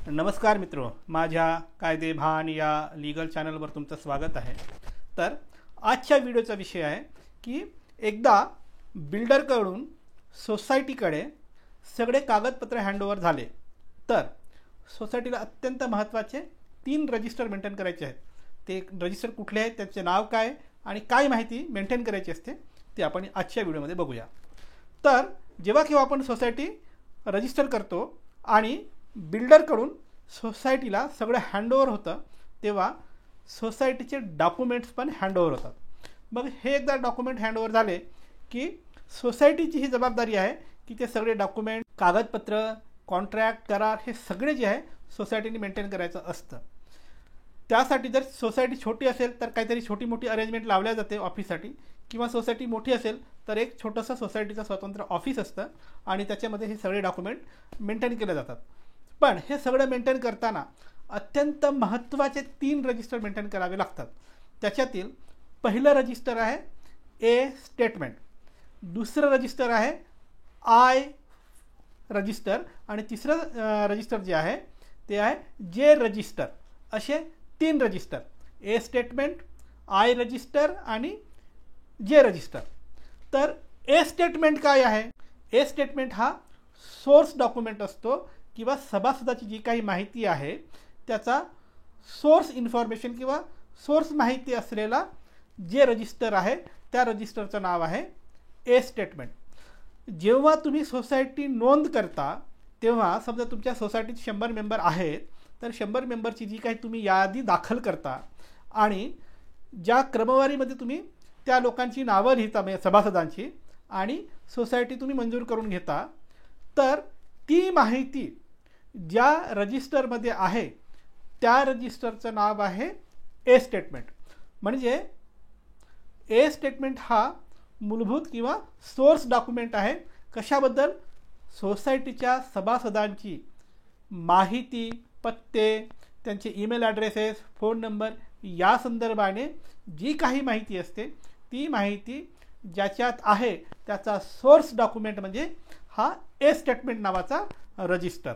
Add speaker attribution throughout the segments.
Speaker 1: नमस्कार मित्रो, माझ्या कायदे भान या लीगल चॅनलवर तुमचं स्वागत आहे। तर आजच्या व्हिडिओचा विषय आहे की एकदा बिल्डरकडून सोसायटीकडे सगळे कागदपत्र हँडओव्हर झाले तर सोसायटीला अत्यंत महत्त्वाचे 3 रजिस्टर मेंटेन करायचे आहेत। ते रजिस्टर कुठले आहेत, त्याचे नाव काय आणि काय माहिती मेंटेन करायची असते ते आपण आजच्या व्हिडिओमध्ये बघूया। तर जेव्हा केव्हा आपण सोसायटी रजिस्टर करतो आणि बिल्डरकडून सोसायटीला सगळं हँडओव्हर होतं तेव्हा सोसायटीचे डॉक्युमेंट्स पण हँडओव्हर होतात। मग हे एकदा डॉक्युमेंट हँडओव्हर झाले की सोसायटीची ही जबाबदारी आहे की ते सगळे डॉक्युमेंट, कागदपत्र, कॉन्ट्रॅक्ट, करार हे सगळे जे आहे सोसायटीने मेंटेन करायचं असतं। त्यासाठी जर सोसायटी छोटी असेल तर काहीतरी छोटी मोठी अरेंजमेंट लावल्या जाते ऑफिससाठी, किंवा सोसायटी मोठी असेल तर एक छोटंसं सोसायटीचं स्वतंत्र ऑफिस असतं आणि त्याच्यामध्ये हे सगळे डॉक्युमेंट मेंटेन केले जातात। पण हे सगळं मेंटेन करताना अत्यंत महत्त्वाचे 3 रजिस्टर मेंटेन करावे लागतात। त्याच्यातील पहिलं रजिस्टर आहे ए स्टेटमेंट, दुसरं रजिस्टर आहे आय रजिस्टर आणि तिसरं रजिस्टर जे आहे ते आहे जे रजिस्टर। असे 3 register, A statement, I register आणि जे रजिस्टर। तर ए स्टेटमेंट काय आहे? ए स्टेटमेंट हा सोर्स डॉक्युमेंट असतो किंवा सभासदाची जी काही माहिती आहे त्याचा सोर्स इन्फॉर्मेशन किंवा सोर्स माहिती असलेला जे रजिस्टर आहे त्या रजिस्टरचं नाव आहे ए स्टेटमेंट। जेव्हा तुम्ही सोसायटी नोंद करता तेव्हा समजा तुमच्या सोसायटीत 100 मेंबर आहेत तर 100 मेंबरची जी काही तुम्ही यादी दाखल करता आणि ज्या क्रमवारीमध्ये तुम्ही त्या लोकांची नावं लिहिता, म्हणजे सभासदांची, आणि सोसायटी तुम्ही मंजूर करून घेता, तर ती माहिती ज्या रजिस्टरमध्ये आहे त्या रजिस्टरचं नाव आहे ए स्टेटमेंट। म्हणजे ए स्टेटमेंट हा मूलभूत किंवा सोर्स डॉक्युमेंट आहे। कशाबद्दल? सोसायटीच्या सभासदांची माहिती, पत्ते, त्यांचे ईमेल ॲड्रेसेस, फोन नंबर या संदर्भाने जी काही माहिती असते ती माहिती ज्याच्यात आहे त्याचा सोर्स डॉक्युमेंट म्हणजे हा ए स्टेटमेंट नावाचा रजिस्टर।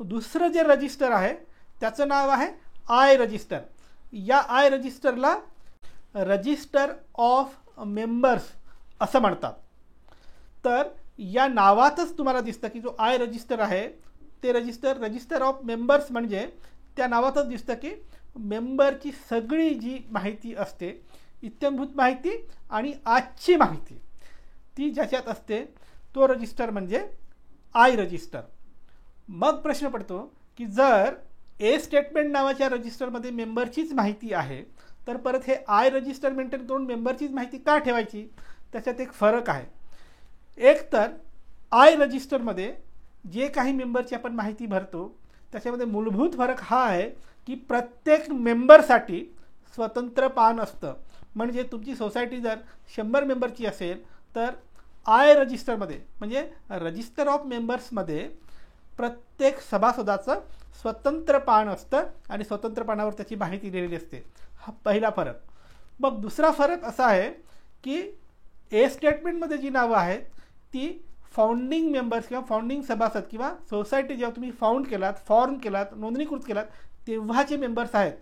Speaker 1: दुसरं जे रजिस्टर आहे त्याचं नाव आहे आय रजिस्टर। या आय रजिस्टरला रजिस्टर ऑफ मेंबर्स असं म्हणतात। तर या नावातच तुम्हाला दिसतं की जो आय रजिस्टर आहे ते रजिस्टर ऑफ मेंबर्स, म्हणजे त्या नावातच दिसतं की मेंबरची सगळी जी माहिती असते, इत्यंभूत माहिती आणि आजची माहिती, ती ज्याच्यात असते तो रजिस्टर म्हणजे आय रजिस्टर। मग प्रश्न पडतो की जर ए स्टेटमेंट नावाच्या रजिस्टरमध्ये मेंबरचीच माहिती आहे तर परत हे आय रजिस्टर मेंटेन करून मेंबरचीच माहिती का ठेवायची? त्याच्यात एक फरक आहे। एक तर आय रजिस्टरमध्ये जे काही मेंबरची आपण माहिती भरतो त्याच्यामध्ये मूलभूत फरक हा आहे की प्रत्येक मेंबरसाठी स्वतंत्र पान असतं। म्हणजे तुमची सोसायटी जर 100 मेंबरची असेल तर आय रजिस्टरमध्ये म्हणजे रजिस्टर ऑफ मेंबर्समध्ये प्रत्येक सभासदाचं स्वतंत्र पान असतं आणि स्वतंत्र पानावर त्याची माहिती लिहिलेली असते। हा पहिला फरक। मग दुसरा फरक असा आहे की ए स्टेटमेंटमध्ये जी नावं आहेत ती फाउंडिंग मेंबर्स किंवा फाउंडिंग सभासद किंवा सोसायटी जेव्हा तुम्ही फाउंड केलात, फॉर्म केलात, नोंदणीकृत केलात तेव्हाचे मेंबर्स आहेत।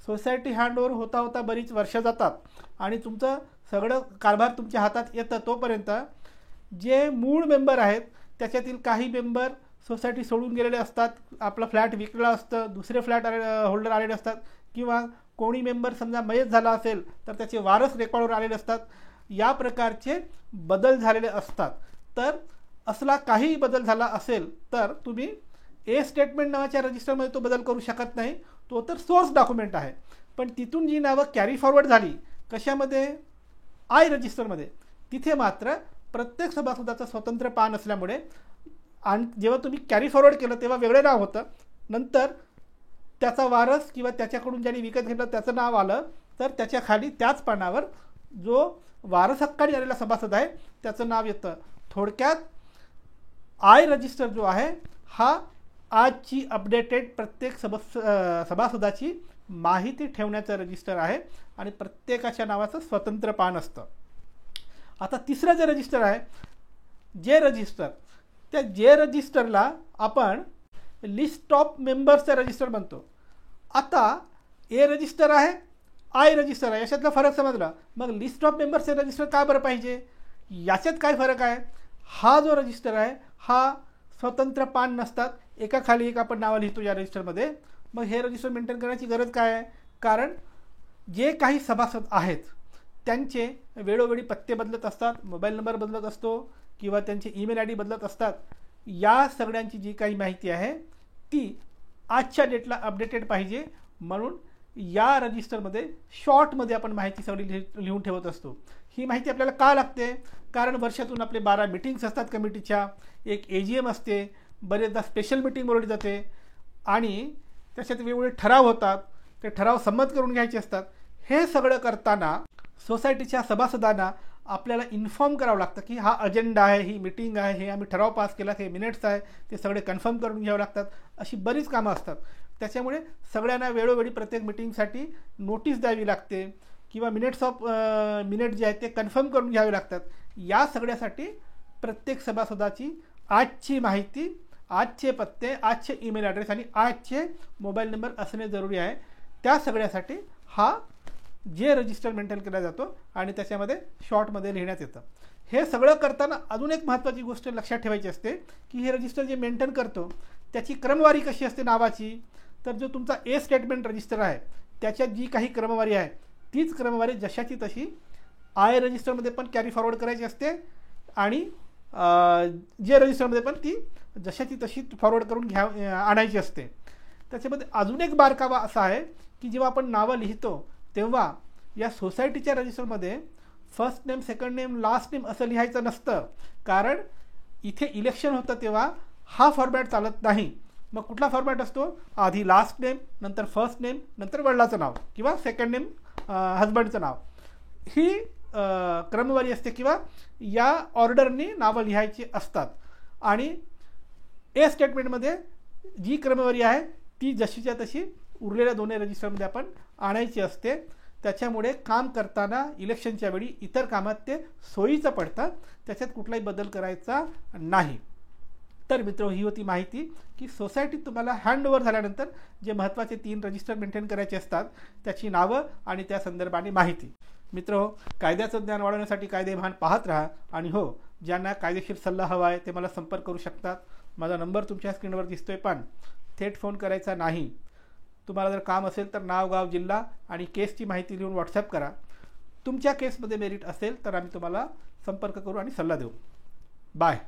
Speaker 1: सोसायटी हँडओव्हर होता होता बरीच वर्ष जातात आणि तुमचं सगळं कारभार तुमच्या हातात येतं तोपर्यंत जे मूळ मेंबर आहेत त्याच्यातील काही मेंबर सोसायटी सोडून गेलेले असतात, आपला फ्लॅट विकला असतं, दुसरे फ्लॅट होल्डर आलेले असतात, किंवा कोणी मेंबर समजा मयत झाला असेल तर त्याचे वारस रेकॉर्डवर आलेले असतात। या प्रकारचे बदल झालेले असतात। तर असला काही बदल झाला असेल तर तुम्ही ए स्टेटमेंट नावाच्या रजिस्टरमध्ये तो बदल करू शकत नाही, तो तर सोर्स डॉक्युमेंट आहे। पण तिथून जी नावं कॅरी फॉरवर्ड झाली कशामध्ये? आय रजिस्टरमध्ये, तिथे मात्र प्रत्येक सभासदाचं स्वतंत्र पान असल्यामुळे आणि जेव्हा तुम्ही कॅरी फॉरवर्ड केलं तेव्हा वेगळं नाव होतं, नंतर त्याचा वारस किंवा त्याच्याकडून ज्यांनी विकत घेतलं त्याचं नाव आलं तर त्याच्या खाली त्याच पानावर जो वारस हक्काने आलेला सभासद आहे त्याचं नाव येतं। थोडक्यात आय रजिस्टर जो आहे हा आजची अपडेटेड प्रत्येक सभासदाची माहिती ठेवण्याचं रजिस्टर आहे आणि प्रत्येकाच्या नावाचं स्वतंत्र पान असतं। आता तिसरं जे रजिस्टर आहे जे रजिस्टर, त्या जे रजिस्टरला आपण लिस्ट ऑफ मेंबर्सचा रजिस्टर बनतो. आता ए रजिस्टर आहे, आय रजिस्टर आहे, याच्यातला फरक समजला. मग लिस्ट ऑफ मेंबर्सचे रजिस्टर का बरं पाहिजे, याच्यात काय फरक आहे. हा जो रजिस्टर आहे हा स्वतंत्र पान नसतात, एकाखाली एक आपण नावं लिहितो या रजिस्टरमध्ये. मग हे रजिस्टर मेंटेन करण्याची गरज काय आहे, कारण जे काही सभासद आहेत त्यांचे वेळोवेळी पत्ते बदलत असतात, मोबाईल नंबर बदलत असतो किंवा त्यांचे ईमेल आय डी बदलत असतात. या सगळ्यांची जी काही माहिती आहे ती आजच्या डेटला अपडेटेड पाहिजे. म्हणून या रजिस्टरमध्ये शॉर्टमध्ये आपण माहिती सगळी लिहून ठेवत असतो. ही माहिती आपल्याला का लागते, कारण वर्षातून आपले 12 मीटिंग्स असतात कमिटीच्या, एक AGM असते, बरेचदा स्पेशल मीटिंग बोलवली जाते आणि त्याच्यात वेगवेगळे ठराव होतात, ते ठराव संमत करून घ्यायचे असतात. हे सगळं करताना सोसायटीच्या सभासदांना आपल्याला इन्फॉर्म करावं लागतं की हा अजेंडा आहे, ही मीटिंग आहे, हे आम्ही ठराव पास केला, हे मिनिट्स आहे, ते सगळे कन्फर्म करून घ्यावं लागतात. अशी बरीच कामं असतात. त्याच्यामुळे सगळ्यांना वेळोवेळी प्रत्येक मीटिंगसाठी नोटीस द्यावी लागते किंवा मिनिट जे आहेत ते कन्फर्म करून घ्यावे लागतात. या सगळ्यासाठी प्रत्येक सभासदाची आजची माहिती, आजचे पत्ते, आजचे ईमेल ॲड्रेस आणि आजचे मोबाईल नंबर असणे जरुरी आहे. त्या सगळ्यासाठी हा जे रजिस्टर मेंटेन केला जातो आणि त्याच्यामध्ये शॉर्टमध्ये लिहिण्यात येतं. हे सगळं करताना अजून एक महत्त्वाची गोष्ट लक्षात ठेवायची असते की हे रजिस्टर जे मेंटेन करतो त्याची क्रमवारी कशी असते नावाची. तर जो तुमचा ए स्टेटमेंट रजिस्टर आहे त्याच्यात जी काही क्रमवारी आहे तीच क्रमवारी जशाची तशी आय रजिस्टरमध्ये पण कॅरी फॉरवर्ड करायची असते आणि जे रजिस्टरमध्ये पण ती जशाची तशी फॉरवर्ड करून आणायची असते. त्याच्यामध्ये अजून एक बारकावा असा आहे की जेव्हा आपण नावं लिहितो तेव्हा या सोसायटीच्या रजिस्टरमध्ये first name, second name, last name असं लिहायचं नसतं, कारण इथे इलेक्शन होतं तेव्हा हा फॉर्मॅट चालत नाही. मग कुठला फॉर्मॅट असतो, आधी लास्ट नेम, नंतर फर्स्ट नेम, नंतर वडिलाचं नाव किंवा सेकंड नेम हजबंडचं नाव, ही क्रमवारी असते किंवा या ऑर्डरनी नावं लिहायची असतात. आणि ए स्टेटमेंटमध्ये जी क्रमवारी आहे ती जशीच्या तशी उरलेल्या दोन्ही रजिस्टरमध्ये आपण आणायची असते. त्याच्यामुळे काम करताना इलेक्शनच्या वेळी इतर कामात ते सोयीचं पडतं, त्याच्यात कुठलाही बदल करायचा नाही. तर मित्र, ही होती माहिती की सोसायटीत तुम्हाला हँडओव्हर झाल्यानंतर जे महत्त्वाचे 3 रजिस्टर मेंटेन करायचे असतात त्याची नावं आणि त्या संदर्भाने माहिती. मित्र, कायद्याचं ज्ञान वाढवण्यासाठी कायदे भान पाहत राहा. आणि हो, ज्यांना कायदेशीर सल्ला हवा आहे ते मला संपर्क करू शकतात. माझा नंबर तुमच्या स्क्रीनवर दिसतोय, पण थेट फोन करायचा नाही. तुम्हाला जर काम असेल तर नाव, गाव, जिल्हा आणि केसची माहिती लिहून व्हॉट्सॲप करा. तुमच्या केसमध्ये मेरिट असेल तर आम्ही तुम्हाला संपर्क करू आणि सल्ला देऊ. बाय.